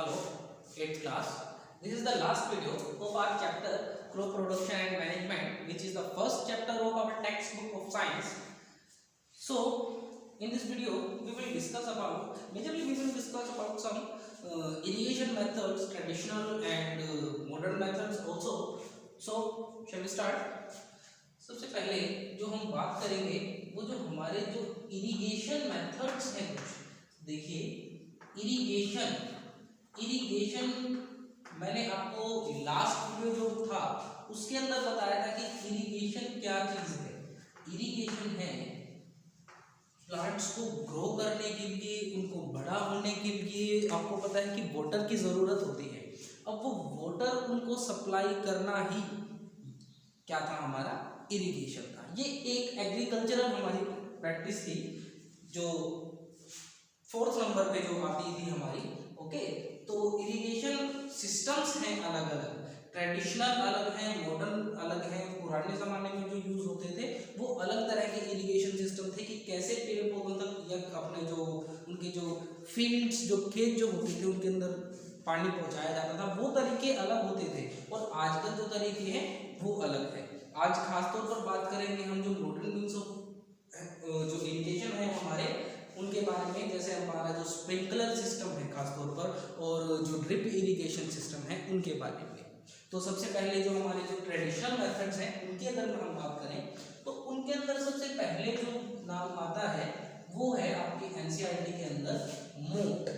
Hello, 8th class. This is the last video of our chapter crop production and management, which is the first chapter of our textbook of science. So, in this video, we will discuss about some irrigation methods, traditional and modern methods also. So, shall we start? सबसे पहले जो हम बात करेंगे वो जो हमारे जो इरिगेशन मेथड्स हैं, कुछ देखिए इरिगेशन मैंने आपको लास्ट वीडियो जो था उसके अंदर बताया था कि इरिगेशन क्या चीज है। इरिगेशन है प्लांट्स को ग्रो करने के लिए, उनको बड़ा होने के लिए आपको पता है कि वाटर की जरूरत होती है। अब वो वाटर उनको सप्लाई करना ही क्या था, हमारा इरिगेशन था। ये एक एग्रीकल्चरल हमारी प्रैक्टिस थी जो 4th नंबर पे जो आती थी हमारी। ओके, तो इरिगेशन सिस्टम्स हैं अलग अलग, ट्रेडिशनल अलग हैं, मॉडर्न अलग हैं। पुराने ज़माने में जो यूज़ होते थे वो अलग तरह के इरिगेशन सिस्टम थे कि कैसे पेड़ पौधों तक या अपने जो उनके जो फील्ड्स जो खेत जो होते थे उनके अंदर पानी पहुंचाया जाता था, वो तरीके अलग होते थे और आजकल जो तरीके हैं वो अलग है। आज खासतौर पर बात करेंगे हम जो मॉडर्न मीन्स ऑफ जो इरिगेशन है हमारे उनके बारे में, जैसे हमारा जो स्प्रिंकलर सिस्टम है खासतौर पर और जो ड्रिप इरिगेशन सिस्टम है उनके बारे में। तो सबसे पहले जो हमारे जो ट्रेडिशनल मेथड्स हैं उनके अंदर हम बात करें तो उनके अंदर सबसे पहले जो नाम आता है वो है आपकी एनसीईआरटी के अंदर मोट।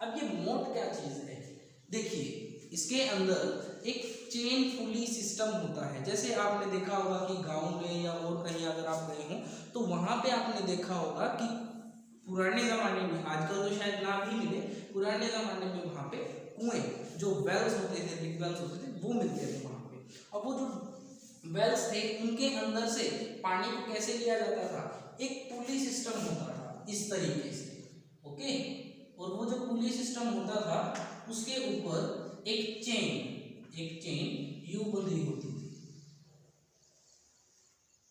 अब ये मोट क्या चीज़ है, देखिए इसके अंदर एक चेन पुली सिस्टम होता है। जैसे आपने देखा होगा कि गांव में या और कहीं अगर आप गए हो तो वहां पे आपने देखा होगा कि पुराने ज़माने में, आजकल तो शायद ना भी मिले, पुराने ज़माने में वहाँ पे कुएं जो वेल्स होते थे, बिग वेल्स होते थे, वो मिलते थे वहाँ पे। अब वो जो वेल्स थे उनके अंदर से पानी को कैसे लिया जाता था, एक पुली सिस्टम होता था इस तरीके से। ओके, और वो जो पुली सिस्टम होता था उसके ऊपर एक चेन यू बंधी होती थी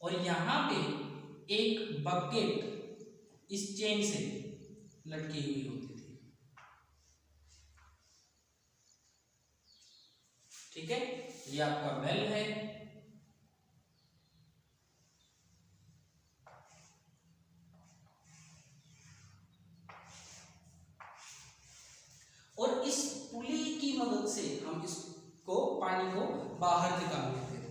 और यहाँ पे एक बकेट इस चेन से लटकी हुई होती थी। ठीक है, ये आपका वेल है। और इस पुली की मदद से हम इसको पानी को बाहर निकाल लेते थे।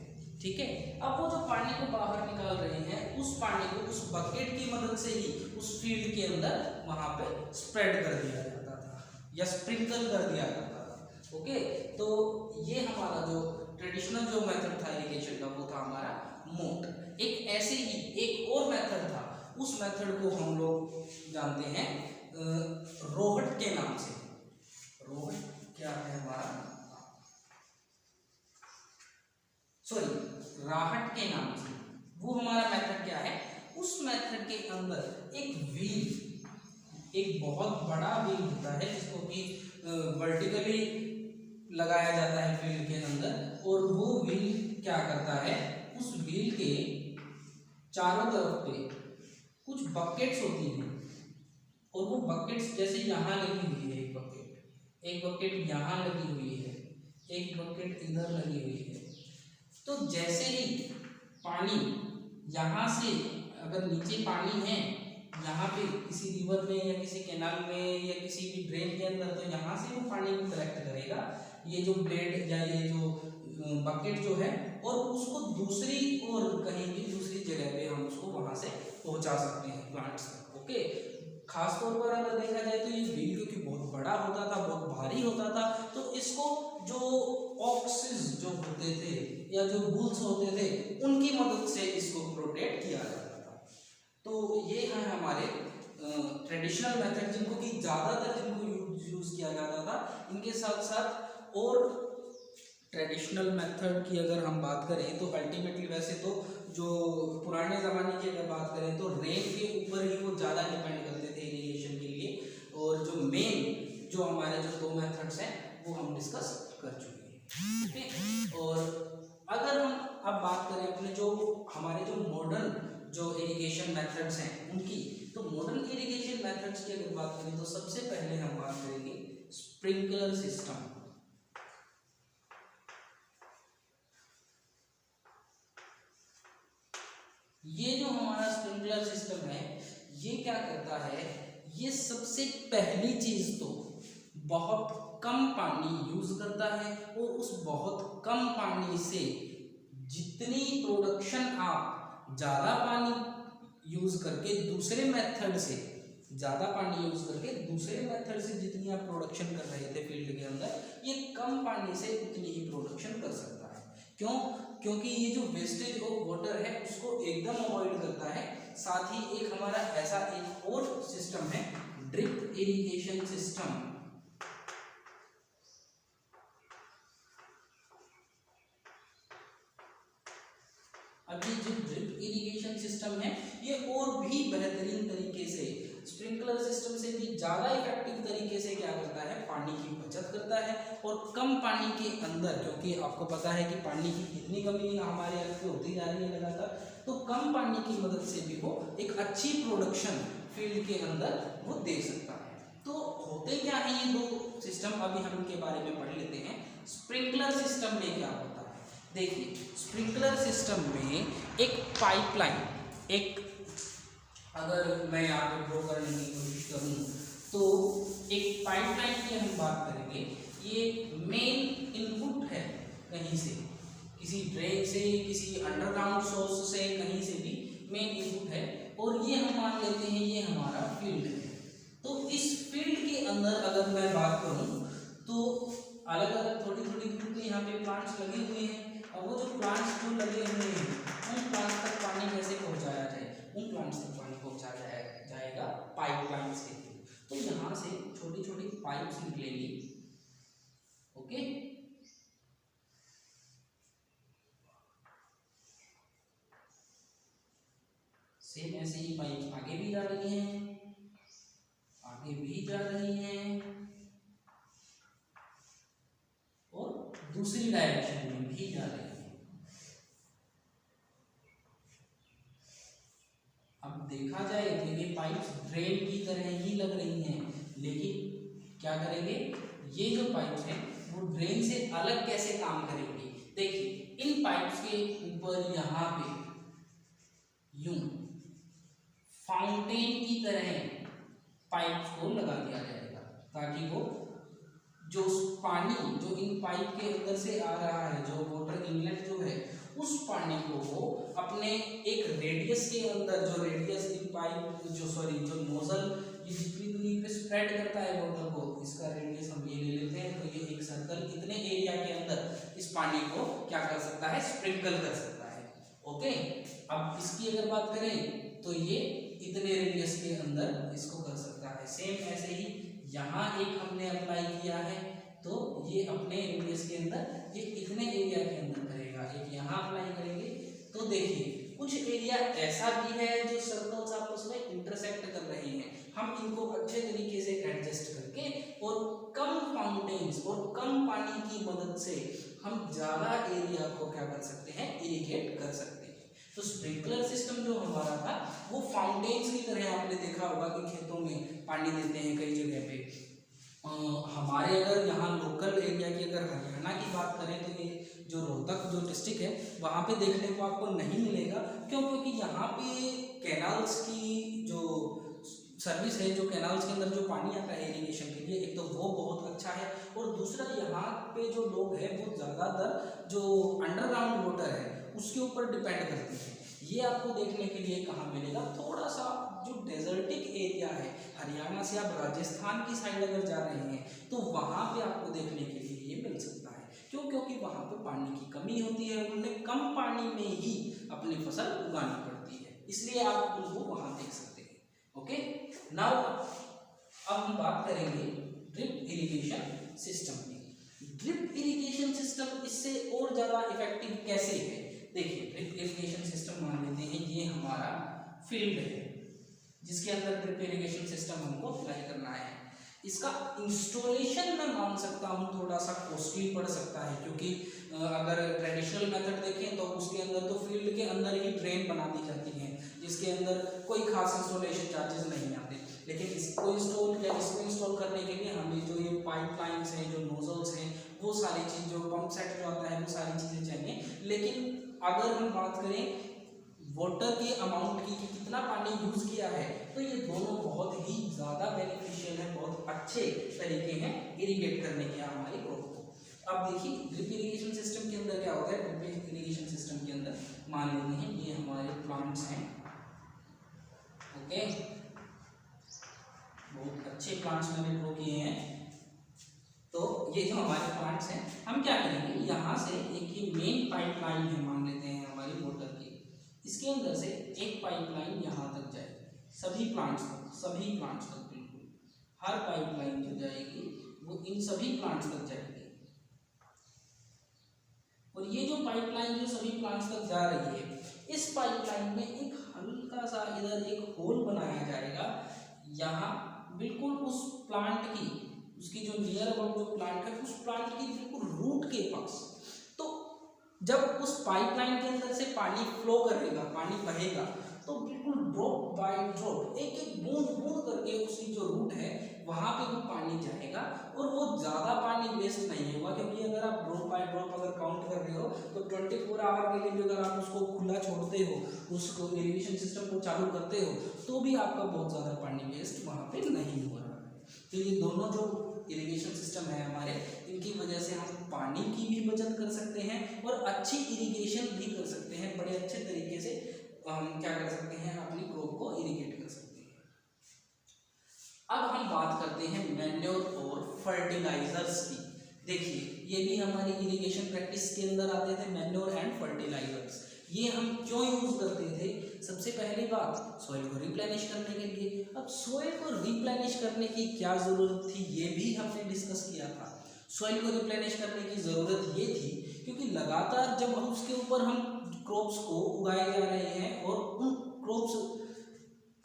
ठीक है, अब वो जो पानी को बाहर निकाल रहे हैं उस पानी को उस बकेट की मदद से ही उस फील्ड के अंदर वहां पे स्प्रेड कर दिया जाता था या स्प्रिंकल कर दिया जाता था। ओके, तो ये हमारा जो ट्रेडिशनल जो मेथड था इरिगेशन का वो था हमारा मोट। एक ऐसे ही एक और मेथड था, उस मेथड को हम लोग जानते हैं रोहट के नाम से। रोहट क्या है हमारा, सॉरी राहट के नाम से। वो हमारा मेथड क्या है, उस मेथड के अंदर एक व्हील, एक बहुत बड़ा व्हील होता है जिसको कि वर्टिकली लगाया जाता है फील्ड के अंदर, और वो व्हील क्या करता है, उस व्हील के चारों तरफ पे कुछ बकेट्स होती हैं और वो बकेट्स जैसे यहाँ लगी हुई है, एक बकेट यहाँ लगी हुई है, एक बकेट इधर लगी हुई है। तो जैसे ही पानी यहाँ से, अगर नीचे पानी है यहाँ पे किसी रिवर में या किसी कैनाल में या किसी भी ड्रेन के अंदर, तो यहाँ से वो पानी को कलेक्ट करेगा ये जो ब्लेड या ये जो बकेट जो है, और उसको दूसरी और कहीं भी दूसरी जगह पे हम उसको वहाँ से पहुँचा सकते हैं प्लांट्स तक। ओके, खासतौर पर अगर देखा जाए तो ये व्हील क्योंकि बहुत बड़ा होता था, बहुत भारी होता था, तो इसको जो ऑक्सिस जो होते थे या जो बुल्स होते थे उनकी मदद से इसको प्रोटेक्ट किया जाता था। तो ये है हमारे ट्रेडिशनल मेथड जिनको कि ज़्यादातर जिनको यूज़ किया जाता था। इनके साथ साथ और ट्रेडिशनल मेथड की अगर हम बात करें तो अल्टीमेटली वैसे तो जो पुराने ज़माने की अगर बात करें तो रेन के ऊपर ही वो ज़्यादा डिपेंड करते थे इरिगेशन के लिए, और जो मेन जो हमारे जो 2 मेथड्स हैं वो हम डिस्कस कर चुके हैं। ठीक, और अगर हम अब बात करें अपने जो हमारे जो मॉडर्न जो इरिगेशन मेथड्स हैं उनकी, तो मॉडर्न इरिगेशन मेथड्स की अगर बात करें तो सबसे पहले हम बात करेंगे स्प्रिंकलर सिस्टम। ये जो हमारा स्प्रिंकलर सिस्टम है ये क्या करता है, ये सबसे पहली चीज तो बहुत कम पानी यूज करता है और उस बहुत कम पानी से जितनी प्रोडक्शन आप ज़्यादा पानी यूज करके दूसरे मेथड से जितनी आप प्रोडक्शन कर रहे थे फील्ड के अंदर, ये कम पानी से उतनी ही प्रोडक्शन कर सकता है। क्यों? क्योंकि ये जो वेस्टेज ऑफ वाटर है उसको एकदम अवॉइड करता है। साथ ही एक हमारा ऐसा एक और सिस्टम है ड्रिप इरिगेशन सिस्टम। अब ये जो ड्रिप इरिगेशन सिस्टम है ये और भी बेहतरीन तरीके से स्प्रिंकलर सिस्टम से भी ज़्यादा इफेक्टिव तरीके से क्या करता है, पानी की बचत करता है। और कम पानी के अंदर, क्योंकि आपको पता है कि पानी की कितनी कमी हमारे यहाँ पे होती जा रही है लगातार, तो कम पानी की मदद से भी वो एक अच्छी प्रोडक्शन फील्ड के अंदर वो दे सकता है। तो होते क्या है ये दो सिस्टम, अभी हम इनके बारे में पढ़ लेते हैं। स्प्रिंकलर सिस्टम में क्या होता है, देखिए स्प्रिंकलर सिस्टम में एक पाइपलाइन, एक अगर मैं यहाँ पे ड्रॉ करने की कोशिश करूँ तो एक पाइपलाइन की हम बात करेंगे। ये मेन इनपुट है, कहीं से किसी ड्रेन से, किसी अंडरग्राउंड सोर्स से, कहीं से भी मेन इनपुट है। और ये हम मान लेते हैं ये हमारा फील्ड है। तो इस फील्ड के अंदर अगर मैं बात करूँ तो अलग अलग थोड़ी थोड़ी दूर पे यहाँ पे प्लांट्स लगे हुए हैं। और वो जो प्लांट्स जो लगे हुए हैं उन प्लांट्स तक पानी कैसे पहुँचाया जाए, उन प्लांट्स तक पानी पहुँचाया जाएगा पाइपलाइन से। तो यहाँ से छोटी छोटी पाइप्स निकलेंगी, ओके। सेम ऐसे ही पाइप आगे भी जा रही हैं, आगे भी जा रही हैं और दूसरी डायरेक्शन में भी जा रही है। अब देखा जाए तो ये पाइप्स ड्रेन की तरह ही लग रही हैं, लेकिन क्या करेंगे, ये जो पाइप्स हैं वो ड्रेन से अलग कैसे काम करेंगे। देखिए इन पाइप्स के ऊपर यहाँ पे यूं फाउंटेन की तरह पाइप्स को लगा दिया जाएगा, ताकि वो जो पानी जो इन पाइप के अंदर से आ रहा है, जो वाटर इनलेट जो है, उस पानी को वो अपने एक रेडियस के अंदर, जो रेडियस इन पाइप जो नोजल ये जितनी दूरी पे स्प्रेड करता है वाटर को, इसका रेडियस हम ये ले लेते हैं। तो ये एक सर्कल इतने एरिया के अंदर इस पानी को क्या कर सकता है, स्प्रिंकल कर सकता है, ओके। अब इसकी अगर बात करें तो ये इतने रेडियस के अंदर इसको कर सकता है। सेम ऐसे ही यहाँ एक हमने अप्लाई किया है तो ये अपने रेडियस के अंदर ये इतने एरिया के अंदर करेगा। एक यहाँ अप्लाई करेंगे तो देखिए कुछ एरिया ऐसा भी है जो सर्कल्स आपस में इंटरसेक्ट कर रहे हैं। हम इनको अच्छे तरीके से एडजस्ट करके और कम फाउंटेन्स और कम पानी की मदद से हम ज़्यादा एरिया को क्या कर सकते हैं, इरिगेट कर सकते हैं। तो स्प्रिंकलर सिस्टम जो हमारा था वो फाउंटेन्स की तरह, आपने देखा होगा कि खेतों में पानी देते हैं कई जगह पे। हमारे अगर यहाँ लोकल एरिया की अगर हरियाणा की बात करें तो ये जो रोहतक जो डिस्ट्रिक्ट है वहाँ पे देखने को आपको नहीं मिलेगा। क्यों? क्योंकि यहाँ पे कैनाल्स की जो सर्विस है, जो कैनाल्स के अंदर जो पानी आता है इरिगेशन के लिए, एक तो वो बहुत अच्छा है और दूसरा यहाँ पे जो लोग हैं वो ज़्यादातर जो अंडरग्राउंड वाटर है उसके ऊपर डिपेंड करते हैं। ये आपको देखने के लिए कहाँ मिलेगा, थोड़ा सा जो डेजर्टिक एरिया है, हरियाणा से आप राजस्थान की साइड अगर जा रहे हैं तो वहाँ पे आपको देखने के लिए ये मिल सकता है। क्यों? क्योंकि वहाँ पे पानी की कमी होती है, उन्हें कम पानी में ही अपनी फसल उगानी पड़ती है, इसलिए आप उनको वहाँ देख सकते हैं, ओके। नाउ अब हम बात करेंगे ड्रिप इरिगेशन सिस्टम की। ड्रिप इरिगेशन सिस्टम इससे और ज़्यादा इफेक्टिव कैसे है, देखिए ड्रिप इरिगेशन सिस्टम मान लेते हैं ये हमारा फील्ड है जिसके अंदर ड्रिप इरिगेशन सिस्टम हमको अप्लाई करना है। इसका इंस्टॉलेशन मैं मान सकता हूँ थोड़ा सा कॉस्टली पड़ सकता है, क्योंकि अगर ट्रेडिशनल मेथड देखें तो उसके अंदर तो फील्ड के अंदर ही ड्रेन बना दी जाती है जिसके अंदर कोई खास इंस्टॉलेशन चार्जेस नहीं आते। लेकिन इसको इंस्टॉल करने के लिए हमें जो ये पाइपलाइंस हैं, जो नोजल्स हैं, वो सारी चीज़, जो पंप सेट जो आता है, वो सारी चीज़ें चाहिए। लेकिन अगर हम बात करें वाटर के अमाउंट की कि कितना पानी यूज़ किया है, तो ये दोनों बहुत ही ज़्यादा बेनिफिशियल है, बहुत अच्छे तरीके हैं इरिगेट करने के हमारे क्रॉप को। अब देखिए ड्रिप इरिगेशन सिस्टम के अंदर क्या होता है। ड्रिप इरिगेशन सिस्टम के अंदर मान लेते हैं ये हमारे प्लांट्स हैं, ओके, बहुत अच्छे प्लांट्स मैंने ग्रो किए हैं। तो ये जो हमारे प्लांट्स हैं, हम क्या करेंगे, यहाँ से एक ये मेन पाइपलाइन है मान लेते हैं हमारी वाटर की, इसके अंदर से एक पाइपलाइन यहाँ तक जाएगी, सभी प्लांट्स तक बिल्कुल हर पाइपलाइन जो जाएगी वो इन सभी प्लांट्स तक जाएगी। और ये जो पाइपलाइन जो सभी प्लांट्स तक जा रही है, इस पाइपलाइन में एक हल्का सा इधर एक होल बनाया जाएगा, यहाँ बिल्कुल उस प्लांट की, उसकी जो नियर अबाउट जो प्लांट है, उस प्लांट की बिल्कुल रूट के पास। तो जब उस पाइपलाइन के अंदर से पानी फ्लो करेगा, पानी बहेगा, तो बिल्कुल ड्रॉप बाय ड्रॉप, एक एक बूंद बूंद करके उसकी जो रूट है वहाँ पे वो पानी जाएगा, और वो ज़्यादा पानी वेस्ट नहीं होगा। क्योंकि अगर आप ड्रॉप बाय ड्रॉप अगर काउंट कर रहे हो, तो 24 आवर के लिए भी अगर आप उसको खुला छोड़ते हो, उसको इरिगेशन सिस्टम को चालू करते हो, तो भी आपका बहुत ज़्यादा पानी वेस्ट वहाँ पे नहीं हो रहा है। तो ये दोनों जो इरिगेशन सिस्टम है हमारे, इनकी वजह से हम पानी की भी बचत कर सकते हैं और अच्छी इरिगेशन भी कर सकते हैं। बड़े अच्छे तरीके से हम क्या कर सकते हैं, अपनी क्रॉप को इरिगेट कर सकते हैं। अब हम बात करते हैं मैन्योर और फर्टिलाइजर्स की। देखिए ये भी हमारी इरिगेशन प्रैक्टिस के अंदर आते थे, मैन्योर एंड फर्टिलाइजर्स। ये हम क्यों यूज करते थे? सबसे पहली बात, सॉइल को रिप्लेनिश करने के लिए। अब सॉइल को रिप्लेनिश करने की क्या जरूरत थी, ये भी हमने डिस्कस किया था। सॉइल को रिप्लेनिश करने की जरूरत ये थी क्योंकि लगातार जब हम उसके ऊपर हम क्रॉप्स को उगाए जा रहे हैं, और उन क्रॉप्स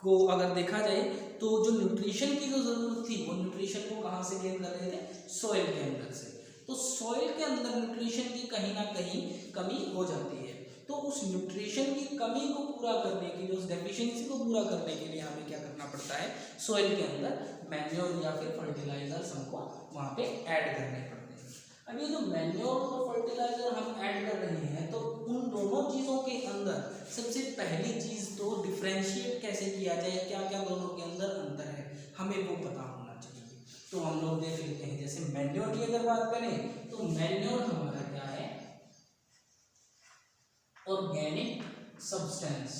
को अगर देखा जाए तो जो न्यूट्रिशन की जो जरूरत थी, वो न्यूट्रिशन को कहाँ से गेन कर रहे थे? सॉइल के अंदर से। तो सॉइल के अंदर न्यूट्रिशन की कहीं ना कहीं कमी हो जाती है। तो उस न्यूट्रिशन की कमी को पूरा करने के लिए, उस डेफिशिएंसी को पूरा करने के लिए हमें क्या करना पड़ता है? सॉइल के अंदर मैन्योर या फिर फर्टिलाइजर्स हमको वहाँ पे ऐड करने पड़ते हैं। अब ये जो मैन्योर और फर्टिलाइजर हम ऐड कर रहे हैं, तो उन दोनों चीज़ों के अंदर सबसे पहली चीज़ तो डिफ्रेंशिएट कैसे किया जाए, क्या क्या दोनों के अंदर अंतर है, हमें वो पता होना चाहिए। तो हम लोग देख लेते हैं, जैसे मैन्योर की अगर बात करें तो मैन्योर हमारा क्या है? Organic substance,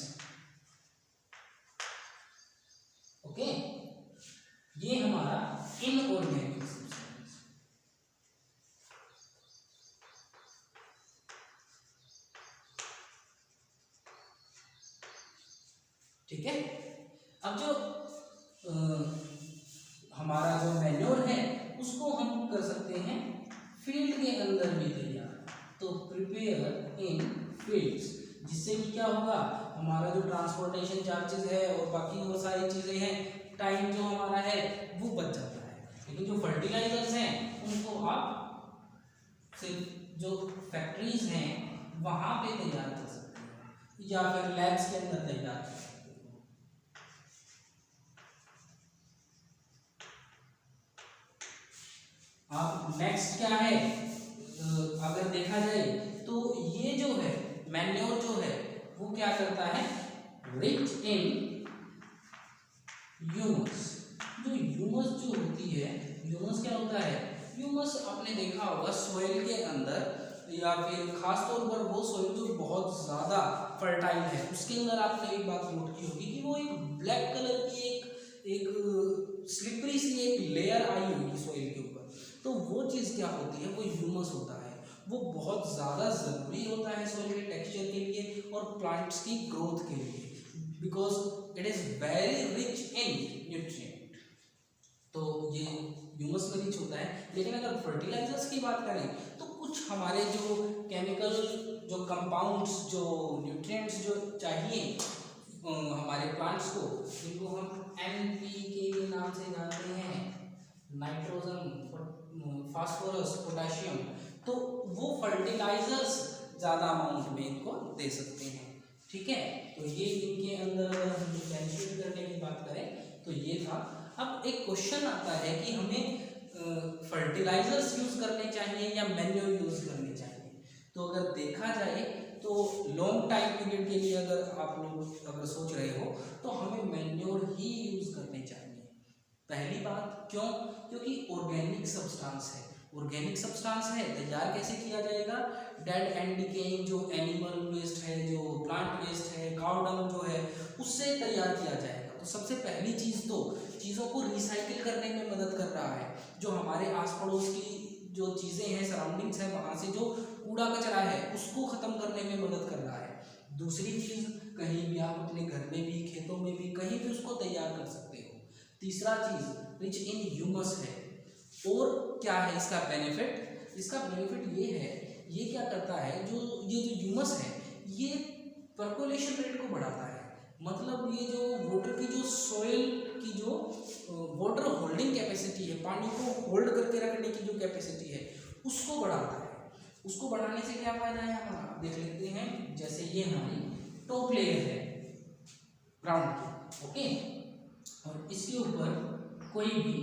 okay. ये हमारा इनऑर्गेनिक सब्सटेंस, ठीक है। अब जो हमारा जो मैन्योर है उसको हम कर सकते हैं फील्ड के अंदर भी तैयार। तो प्रिपेयर इन फील्ड्स, जिससे कि क्या होगा, हमारा जो ट्रांसपोर्टेशन चार्जेस है और बाकी और सारी चीज़ें हैं, टाइम जो हमारा है वो बच जाता है। लेकिन जो फर्टिलाइजर्स हैं उनको आप सिर्फ जो फैक्ट्रीज हैं वहाँ पे तैयार कर सकते हैं या फिर लैब्स के अंदर तैयार कर सकते हैं। अब नेक्स्ट क्या है, अगर देखा जाए तो ये जो है मैन्योर जो है वो क्या करता है? Rich in humus. जो ह्यूमस जो होती है, ह्यूमस क्या होता है? ह्यूमस आपने देखा होगा सॉइल के अंदर, या फिर खास तौर पर वो सॉइल जो बहुत ज़्यादा फर्टाइल है उसके अंदर आपने एक बात नोट की होगी कि वो एक ब्लैक कलर की एक स्लिपरी सी एक लेयर आई होगी सॉइल के ऊपर। तो वो चीज़ क्या होती है? वो ह्यूमस होता है। वो बहुत ज़्यादा ज़रूरी होता है सॉइल के टेक्सचर के लिए और प्लांट्स की ग्रोथ के लिए, because it is very rich in nutrient. तो ये ह्यूमस में रिच होता है। लेकिन अगर फर्टिलाइजर्स की बात करें तो कुछ हमारे जो केमिकल जो कंपाउंड्स, जो न्यूट्रिएंट्स जो चाहिए हमारे प्लांट्स को, जिनको हम NPK के नाम से जानते हैं, नाइट्रोजन, फास्फोरस, पोटेशियम, तो वो फर्टिलाइजर्स ज़्यादा अमाउंट में इनको दे सकते हैं, ठीक है। तो ये इनके अंदर अगर हम डिफरेंशिएट करने की बात करें तो ये था। अब एक क्वेश्चन आता है कि हमें फर्टिलाइजर्स यूज करने चाहिए या मैन्योर यूज करने चाहिए। तो अगर देखा जाए तो लॉन्ग टाइम पीरियड के लिए अगर आप लोग अगर सोच रहे हो तो हमें मैन्योर ही यूज करने चाहिए। पहली बात क्यों? क्योंकि ऑर्गेनिक सब्सटेंस है, ऑर्गेनिक सब्सटेंस है, तैयार कैसे किया जाएगा? डेड एंड डिकेइंग जो एनिमल वेस्ट है, जो प्लांट वेस्ट है, काउ डंग जो है, उससे तैयार किया जाएगा। तो सबसे पहली चीज तो चीज़ों को रिसाइकिल करने में मदद कर रहा है। जो हमारे आस पड़ोस की जो चीज़ें हैं, सराउंडिंग्स है, वहाँ से जो कूड़ा कचरा है उसको ख़त्म करने में मदद कर रहा है। दूसरी चीज़, कहीं भी आप अपने घर में भी, खेतों में भी, कहीं भी उसको तैयार कर सकते हो। तीसरा चीज़, रिच इन ह्यूमस है। और क्या है इसका बेनिफिट? इसका बेनिफिट ये है, ये क्या करता है, जो ये जो ह्यूमस है ये पर्कोलेशन रेट को बढ़ाता है। मतलब ये जो वाटर की जो सॉइल की जो वाटर होल्डिंग कैपेसिटी है, पानी को होल्ड करके रखने की जो कैपेसिटी है उसको बढ़ाता है। उसको बढ़ाने से क्या फायदा है हमारा, देख लेते हैं। जैसे ये हमारी टॉप लेयर है ग्राउंड की, ओके, और इसके ऊपर कोई भी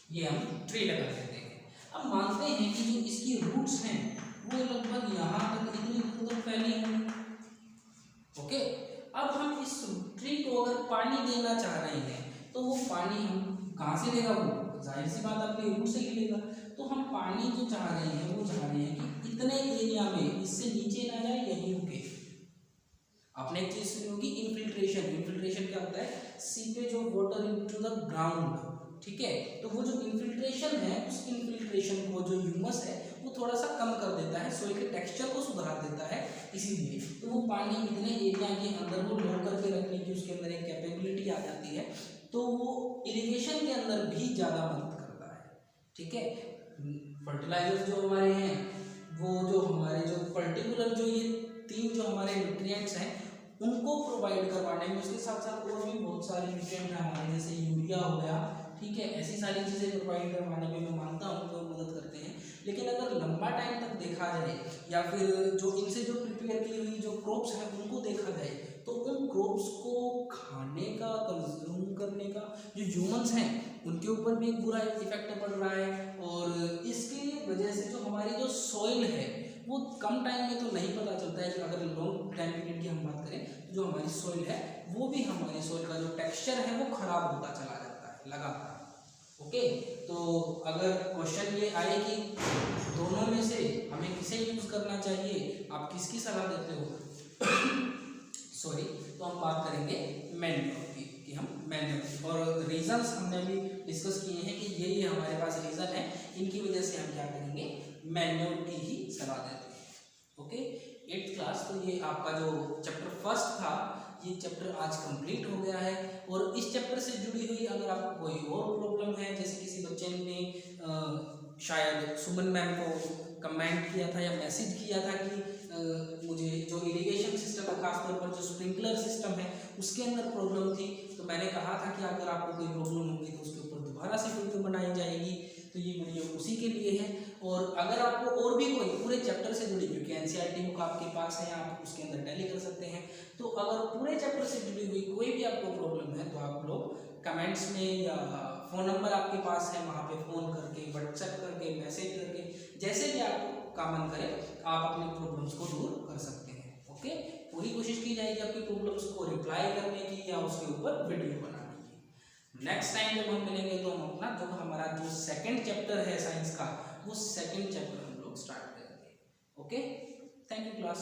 ये हम ट्री लगा देते हैं। अब मानते हैं कि जो इसकी रूट्स हैं वो लगभग यहाँ तक इतनी दूर तक फैली हैं, ओके। अब हम इस ट्री को अगर पानी देना चाह रहे हैं तो वो पानी हम कहाँ से देगा? वो जाहिर सी बात अपने रूट से ही लेगा। तो हम पानी जो चाह रहे हैं वो चाह रहे हैं कि इतने एरिया में इससे नीचे ना जाए, यहीं रुके। आपने एक चीज सुनी होगी, इनफिल्ट्रेशन। इनफिल्ट्रेशन क्या होता है? Seepage of water into the ground, ठीक है। तो वो जो इनफिल्ट्रेशन है, उस इनफिल्ट्रेशन को जो ह्यूमस है वो थोड़ा सा कम कर देता है, सोइल के टेक्सचर को सुधार देता है, इसीलिए तो वो पानी इतने एरिया के अंदर वो रोक करके रखने की उसके अंदर एक कैपेबिलिटी आ जाती है। तो वो इरिगेशन के अंदर भी ज़्यादा मदद करता है, ठीक है। फर्टिलाइजर्स जो हमारे हैं, वो जो हमारे जो पर्टिकुलर जो ये तीन जो हमारे न्यूट्रिएंट्स हैं उनको प्रोवाइड करवाने में, उसके साथ साथ और भी बहुत सारे न्यूट्रिएंट हैं हमारे, जैसे यूरिया हो गया, ठीक है, ऐसी सारी चीज़ें प्रोवाइड करवाने में मैं मानता हूँ तो मदद करते हैं। लेकिन अगर लंबा टाइम तक देखा जाए या फिर जो इनसे जो प्रिपेयर की हुई जो क्रॉप्स हैं उनको देखा जाए तो उन क्रॉप्स को खाने का, कंज्यूम करने का जो ह्यूमंस हैं उनके ऊपर भी एक बुरा इफेक्ट पड़ रहा है। और इसकी वजह से जो हमारी जो सॉइल है वो कम टाइम में तो नहीं पता चलता है कि अगर लॉन्ग टाइम पीरियड की हम बात करें तो जो हमारी सॉइल है वो भी, हमारी सॉइल का जो टेक्सचर है वो खराब होता चला जाता है लगातार, ओके। तो अगर क्वेश्चन ये आए कि दोनों में से हमें किसे यूज करना चाहिए, आप किसकी सलाह देते हो सॉरी, तो हम बात करेंगे मैन्योर की, कि हम मैन्योर, और रीजंस हमने भी डिस्कस किए हैं कि ये हमारे पास रीजन है, इनकी वजह से हम क्या करेंगे, मैन्योर की ही सलाह देते हैं, ओके। 8th क्लास, तो ये आपका जो चैप्टर फर्स्ट था ये चैप्टर आज कंप्लीट हो गया है। और इस चैप्टर से जुड़ी हुई अगर आपको कोई और प्रॉब्लम है, जैसे किसी बच्चे ने शायद सुमन मैम को कमेंट किया था या मैसेज किया था कि मुझे जो इरिगेशन सिस्टम है, खासतौर पर जो स्प्रिंकलर सिस्टम है उसके अंदर प्रॉब्लम थी, तो मैंने कहा था कि अगर आपको कोई प्रॉब्लम होगी तो उसके ऊपर दोबारा से वीडियो बनाई जाएगी। तो ये वीडियो उसी के लिए है। और अगर आपको और भी कोई पूरे चैप्टर से जुड़ी, क्योंकि एनसीईआरटी बुक आपके पास है, आप उसके अंदर टैली कर सकते हैं, तो अगर पूरे चैप्टर से जुड़ी हुई कोई भी आपको प्रॉब्लम है तो आप लोग कमेंट्स में, या फ़ोन नंबर आपके पास है वहाँ पे फ़ोन करके, व्हाट्सएप करके, मैसेज करके, जैसे भी आपको काम करे आप अपने प्रॉब्लम्स को दूर कर सकते हैं, ओके। पूरी कोशिश की जाएगी आपकी प्रॉब्लम्स को रिप्लाई करने की या उसके ऊपर वीडियो बनाने की। नेक्स्ट टाइम जब हम मिलेंगे तो हम अपना जो हमारा जो सेकंड चैप्टर है साइंस का, वो सेकंड चैप्टर हम लोग स्टार्ट करेंगे, ओके। Thank you class.